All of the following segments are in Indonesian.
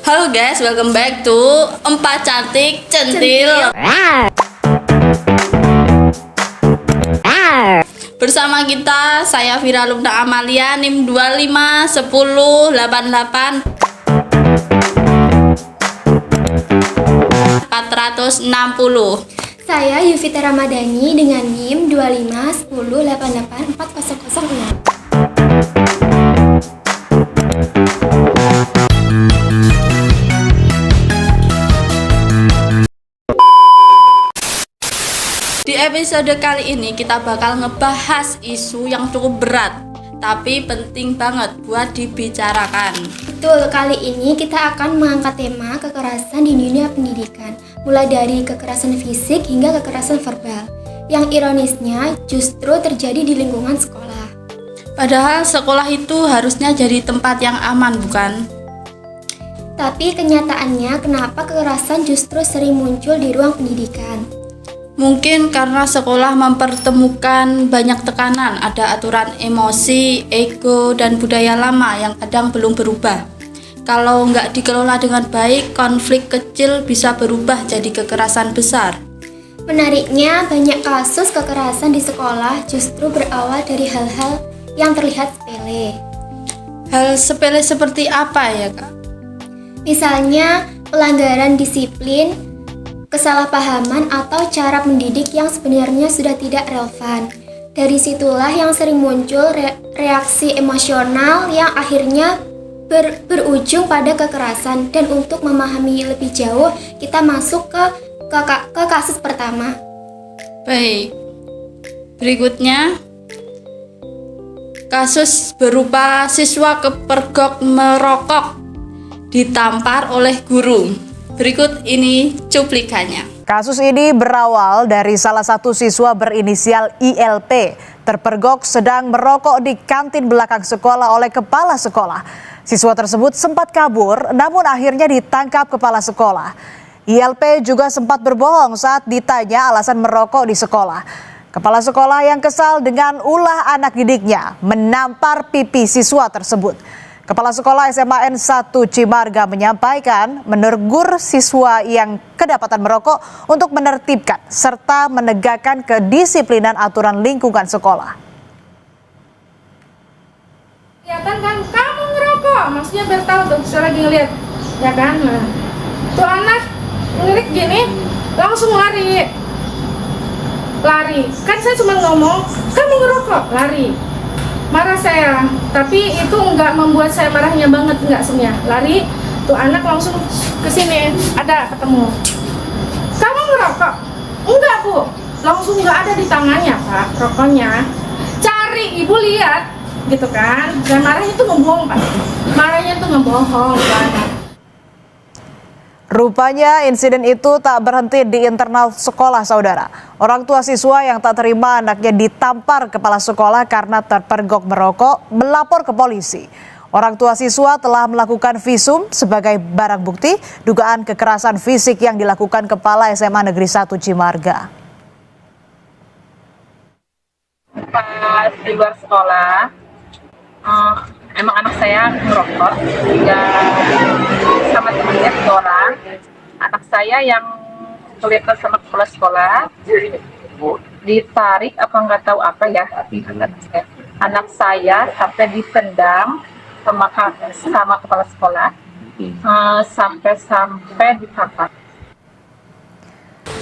Halo guys, welcome back to Empat Cantik Centil. Bersama kita, saya Vira Lumna Amalia, NIM 251088 460. Saya Yuvita Ramadhani dengan NIM 2510884006. Di episode kali ini kita bakal ngebahas isu yang cukup berat tapi penting banget buat dibicarakan. Betul, kali ini kita akan mengangkat tema kekerasan di dunia pendidikan, mulai dari kekerasan fisik hingga kekerasan verbal. Yang ironisnya justru terjadi di lingkungan sekolah. Padahal sekolah itu harusnya jadi tempat yang aman, bukan? Tapi kenyataannya kenapa kekerasan justru sering muncul di ruang pendidikan? Mungkin karena sekolah mempertemukan banyak tekanan, ada aturan emosi, ego, dan budaya lama yang kadang belum berubah. Kalau nggak dikelola dengan baik, konflik kecil bisa berubah jadi kekerasan besar. Menariknya, banyak kasus kekerasan di sekolah justru berawal dari hal-hal yang terlihat sepele. Hal sepele seperti apa ya, Kak? Misalnya, pelanggaran disiplin, kesalahpahaman atau cara mendidik yang sebenarnya sudah tidak relevan. Dari situlah yang sering muncul reaksi emosional yang akhirnya berujung pada kekerasan. Dan untuk memahami lebih jauh, kita masuk ke kasus pertama. Baik, berikutnya kasus berupa siswa kepergok merokok ditampar oleh guru. Berikut ini cuplikannya. Kasus ini berawal dari salah satu siswa berinisial ILP terpergok sedang merokok di kantin belakang sekolah oleh kepala sekolah. Siswa tersebut sempat kabur namun akhirnya ditangkap kepala sekolah. ILP juga sempat berbohong saat ditanya alasan merokok di sekolah. Kepala sekolah yang kesal dengan ulah anak didiknya menampar pipi siswa tersebut. Kepala Sekolah SMAN 1 Cimarga menyampaikan menegur siswa yang kedapatan merokok untuk menertibkan serta menegakkan kedisiplinan aturan lingkungan sekolah. Kelihatan kan kamu ngerokok, maksudnya biar tahu tuh saya lagi ngeliat, ya kan? Nah, tuh anak ngelirik gini, langsung lari. Kan saya cuma ngomong, kamu ngerokok, lari. Marah saya, tapi itu nggak membuat saya marahnya banget, nggak sebenarnya. Lari, tuh anak langsung ke sini, ada ketemu. Kamu ngerokok? Enggak bu, langsung nggak ada di tangannya pak, rokoknya. Cari, ibu lihat, gitu kan. Dan marahnya tuh ngebohong pak, marahnya tuh ngebohong pak. Rupanya insiden itu tak berhenti di internal sekolah, saudara. Orang tua siswa yang tak terima anaknya ditampar kepala sekolah karena terpergok merokok melapor ke polisi. Orang tua siswa telah melakukan visum sebagai barang bukti dugaan kekerasan fisik yang dilakukan kepala SMA Negeri 1 Cimarga. Pas di luar sekolah, emang anak saya merokok sama temannya 3 orang. Anak saya yang kelihatan sama kepala sekolah ditarik apa nggak tahu apa ya, anak saya sampai ditendang sama kepala sekolah, sampai ditangkap.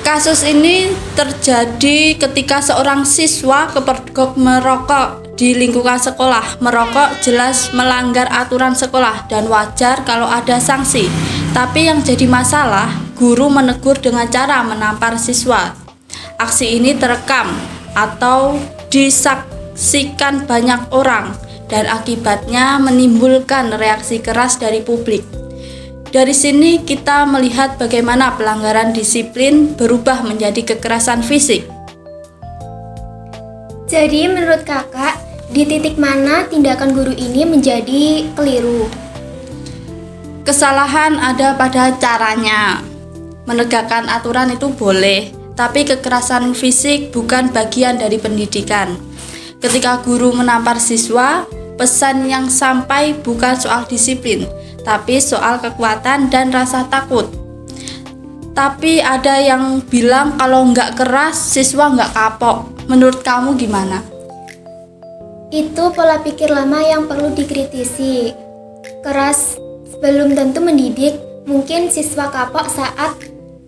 Kasus ini terjadi ketika seorang siswa kepergok merokok di lingkungan sekolah. Merokok jelas melanggar aturan sekolah dan wajar kalau ada sanksi. Tapi yang jadi masalah, guru menegur dengan cara menampar siswa. Aksi ini terekam atau disaksikan banyak orang dan akibatnya menimbulkan reaksi keras dari publik. Dari sini kita melihat bagaimana pelanggaran disiplin berubah menjadi kekerasan fisik. Jadi menurut kakak, di titik mana tindakan guru ini menjadi keliru? Kesalahan ada pada caranya. Menegakkan aturan itu boleh, tapi kekerasan fisik bukan bagian dari pendidikan. Ketika guru menampar siswa, pesan yang sampai bukan soal disiplin, tapi soal kekuatan dan rasa takut. Tapi ada yang bilang kalau nggak keras, siswa nggak kapok. Menurut kamu gimana? Itu pola pikir lama yang perlu dikritisi. Keras belum tentu mendidik, mungkin siswa kapok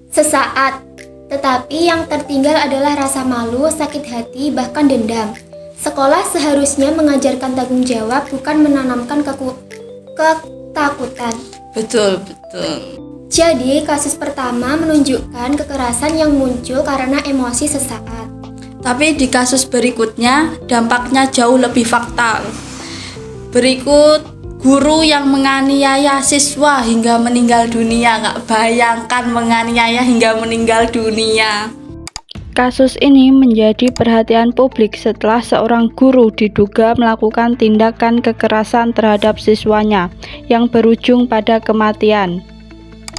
sesaat. Tetapi yang tertinggal adalah rasa malu, sakit hati, bahkan dendam. Sekolah seharusnya mengajarkan tanggung jawab, bukan menanamkan ketakutan. Betul. Jadi, kasus pertama menunjukkan kekerasan yang muncul karena emosi sesaat. Tapi di kasus berikutnya, dampaknya jauh lebih fatal. Berikut guru yang menganiaya siswa hingga meninggal dunia. Nggak bayangkan menganiaya hingga meninggal dunia. Kasus ini menjadi perhatian publik setelah seorang guru diduga melakukan tindakan kekerasan terhadap siswanya yang berujung pada kematian.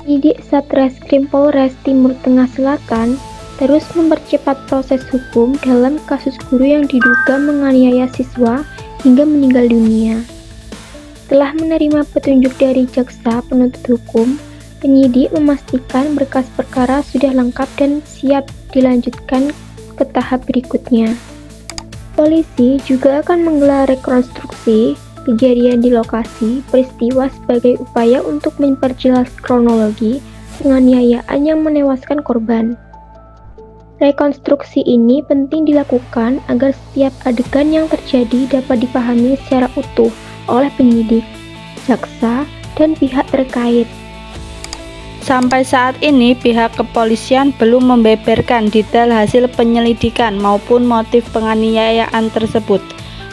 Penyidik Satreskrim Polres Timur Tengah Selatan terus mempercepat proses hukum dalam kasus guru yang diduga menganiaya siswa hingga meninggal dunia. Setelah menerima petunjuk dari jaksa penuntut hukum, penyidik memastikan berkas perkara sudah lengkap dan siap dilanjutkan ke tahap berikutnya. Polisi juga akan menggelar rekonstruksi kejadian di lokasi peristiwa sebagai upaya untuk memperjelas kronologi penganiayaan yang menewaskan korban. Rekonstruksi ini penting dilakukan agar setiap adegan yang terjadi dapat dipahami secara utuh oleh penyidik, jaksa, dan pihak terkait. Sampai saat ini pihak kepolisian belum membeberkan detail hasil penyelidikan maupun motif penganiayaan tersebut.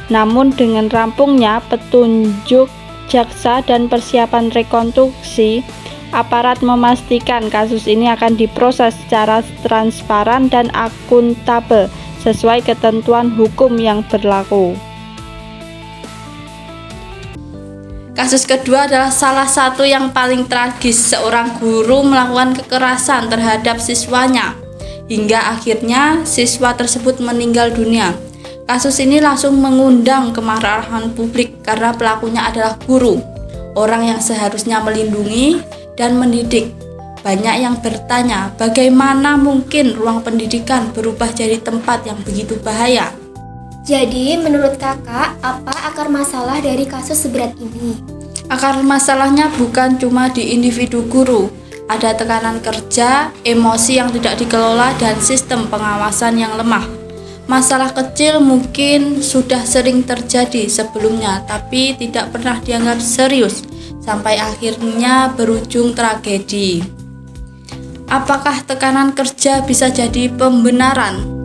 Namun dengan rampungnya petunjuk jaksa dan persiapan rekonstruksi, aparat memastikan kasus ini akan diproses secara transparan dan akuntabel sesuai ketentuan hukum yang berlaku. Kasus kedua adalah salah satu yang paling tragis. Seorang guru melakukan kekerasan terhadap siswanya hingga akhirnya siswa tersebut meninggal dunia. Kasus ini langsung mengundang kemarahan publik karena pelakunya adalah guru, orang yang seharusnya melindungi dan mendidik. Banyak yang bertanya, bagaimana mungkin ruang pendidikan berubah jadi tempat yang begitu bahaya? Jadi, menurut kakak, apa akar masalah dari kasus seberat ini? Akar masalahnya bukan cuma di individu guru. Ada tekanan kerja, emosi yang tidak dikelola, dan sistem pengawasan yang lemah. Masalah kecil mungkin sudah sering terjadi sebelumnya, tapi tidak pernah dianggap serius, sampai akhirnya berujung tragedi. Apakah tekanan kerja bisa jadi pembenaran?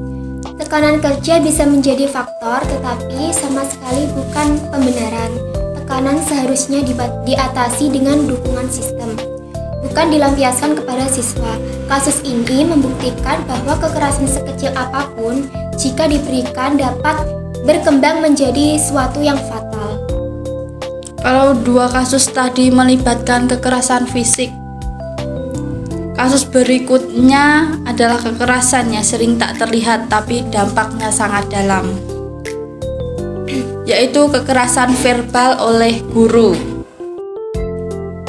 Tekanan kerja bisa menjadi faktor, tetapi sama sekali bukan pembenaran. Tekanan seharusnya diatasi dengan dukungan sistem, bukan dilampiaskan kepada siswa. Kasus ini membuktikan bahwa kekerasan sekecil apapun, jika diberikan, dapat berkembang menjadi suatu yang fatal. Kalau dua kasus tadi melibatkan kekerasan fisik, kasus berikutnya adalah kekerasan yang sering tak terlihat tapi dampaknya sangat dalam, yaitu kekerasan verbal oleh guru.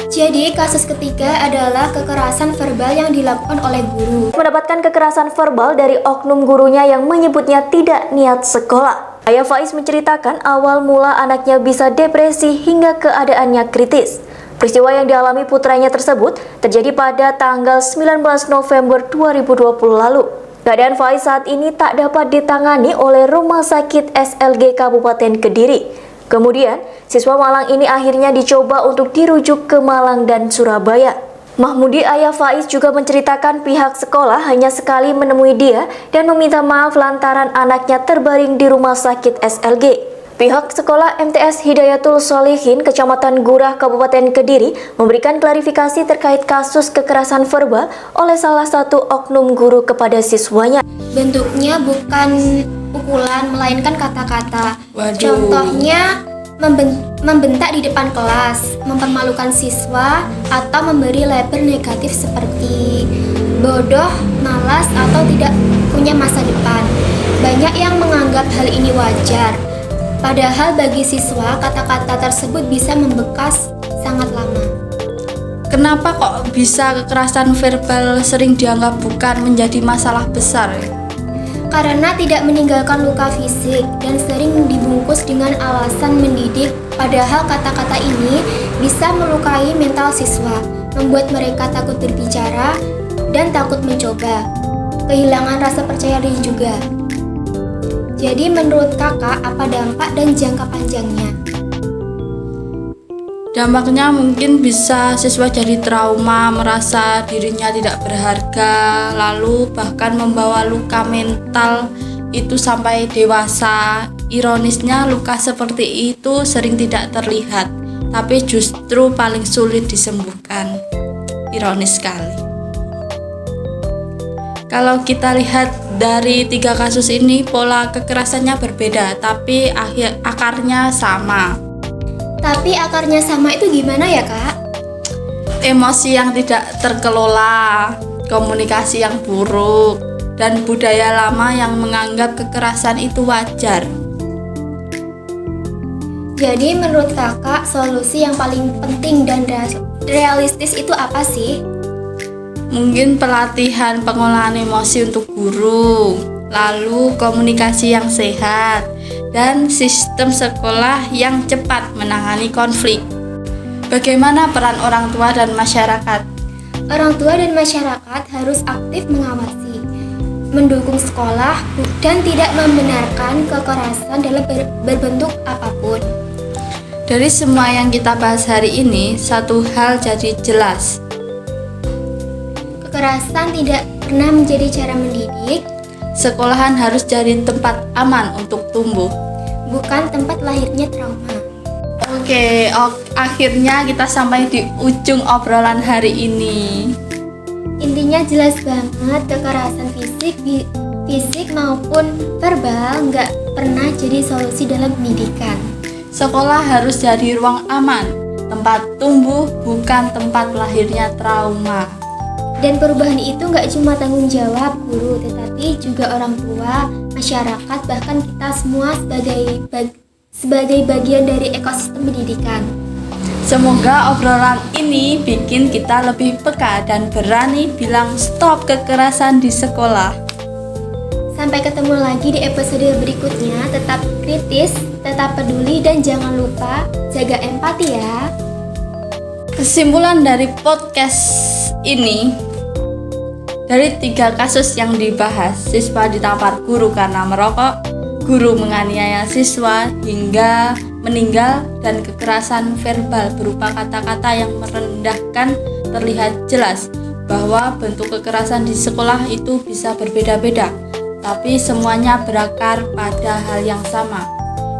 Jadi, kasus ketiga adalah kekerasan verbal yang dilakukan oleh guru. Mendapatkan kekerasan verbal dari oknum gurunya yang menyebutnya tidak niat sekolah. Ayah Faiz menceritakan awal mula anaknya bisa depresi hingga keadaannya kritis. Peristiwa yang dialami putranya tersebut terjadi pada tanggal 19 November 2020 lalu. Keadaan Faiz saat ini tak dapat ditangani oleh Rumah Sakit SLG Kabupaten Kediri. Kemudian, siswa Malang ini akhirnya dicoba untuk dirujuk ke Malang dan Surabaya. Mahmudi, ayah Faiz, juga menceritakan pihak sekolah hanya sekali menemui dia dan meminta maaf lantaran anaknya terbaring di Rumah Sakit SLG. Pihak sekolah MTS Hidayatul Sholihin, Kecamatan Gurah, Kabupaten Kediri, memberikan klarifikasi terkait kasus kekerasan verbal oleh salah satu oknum guru kepada siswanya. Bentuknya bukan pukulan, melainkan kata-kata. Waduh. Contohnya, membentak di depan kelas, mempermalukan siswa, atau memberi label negatif seperti bodoh, malas, atau tidak punya masa depan. Banyak yang menganggap hal ini wajar, padahal bagi siswa kata-kata tersebut bisa membekas sangat lama. Kenapa kok bisa kekerasan verbal sering dianggap bukan menjadi masalah besar? Karena tidak meninggalkan luka fisik dan sering dibungkus dengan alasan mendidik, padahal kata-kata ini bisa melukai mental siswa, membuat mereka takut berbicara dan takut mencoba, kehilangan rasa percaya diri juga. Jadi menurut kakak, apa dampak dan jangka panjangnya? Dampaknya mungkin bisa siswa jadi trauma, merasa dirinya tidak berharga, lalu bahkan membawa luka mental itu sampai dewasa. Ironisnya luka seperti itu sering tidak terlihat, tapi justru paling sulit disembuhkan. Ironis sekali. Kalau kita lihat dari 3 kasus ini, pola kekerasannya berbeda, tapi akarnya sama. Tapi akarnya sama itu gimana ya kak? Emosi yang tidak terkelola, komunikasi yang buruk, dan budaya lama yang menganggap kekerasan itu wajar. Jadi menurut kakak, solusi yang paling penting dan realistis itu apa sih? Mungkin pelatihan pengolahan emosi untuk guru, lalu komunikasi yang sehat, dan sistem sekolah yang cepat menangani konflik. Bagaimana peran orang tua dan masyarakat? Orang tua dan masyarakat harus aktif mengawasi, mendukung sekolah, dan tidak membenarkan kekerasan dalam berbentuk apapun. Dari semua yang kita bahas hari ini, satu hal jadi jelas. Kekerasan tidak pernah menjadi cara mendidik. Sekolahan harus jadi tempat aman untuk tumbuh, bukan tempat lahirnya trauma. Oke, akhirnya kita sampai di ujung obrolan hari ini. Intinya jelas banget, kekerasan fisik maupun verbal nggak pernah jadi solusi dalam pendidikan. Sekolah harus jadi ruang aman, tempat tumbuh, bukan tempat lahirnya trauma. Dan perubahan itu nggak cuma tanggung jawab guru, tetapi juga orang tua, masyarakat, bahkan kita semua sebagai bagian dari ekosistem pendidikan. Semoga obrolan ini bikin kita lebih peka dan berani bilang stop kekerasan di sekolah. Sampai ketemu lagi di episode berikutnya. Tetap kritis, tetap peduli, dan jangan lupa jaga empati ya. Kesimpulan dari podcast ini, dari 3 kasus yang dibahas, siswa ditampar guru karena merokok, guru menganiaya siswa hingga meninggal, dan kekerasan verbal berupa kata-kata yang merendahkan, terlihat jelas bahwa bentuk kekerasan di sekolah itu bisa berbeda-beda, tapi semuanya berakar pada hal yang sama.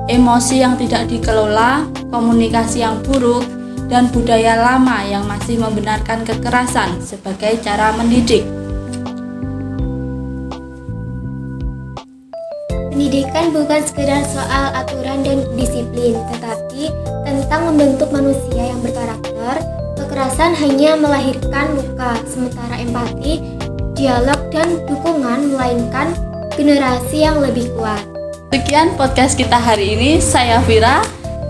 Emosi yang tidak dikelola, komunikasi yang buruk, dan budaya lama yang masih membenarkan kekerasan sebagai cara mendidik. Pendidikan bukan sekedar soal aturan dan disiplin, tetapi tentang membentuk manusia yang berkarakter. Kekerasan hanya melahirkan luka, sementara empati, dialog, dan dukungan melainkan generasi yang lebih kuat. Sekian podcast kita hari ini. Saya Vira.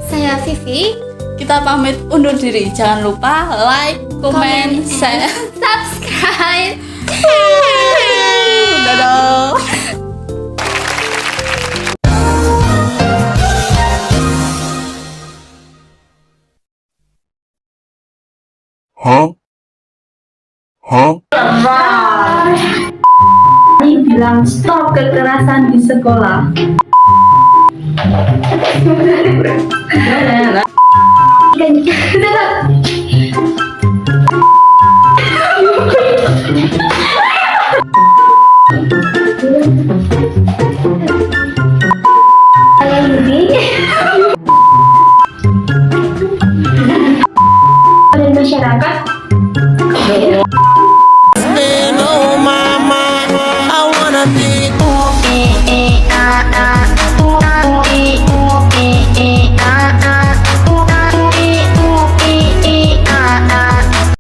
Saya Vivi. Kita pamit undur diri. Jangan lupa like, komen, share, subscribe. Dadah. Bilang stop kekerasan di sekolah. Dan masyarakat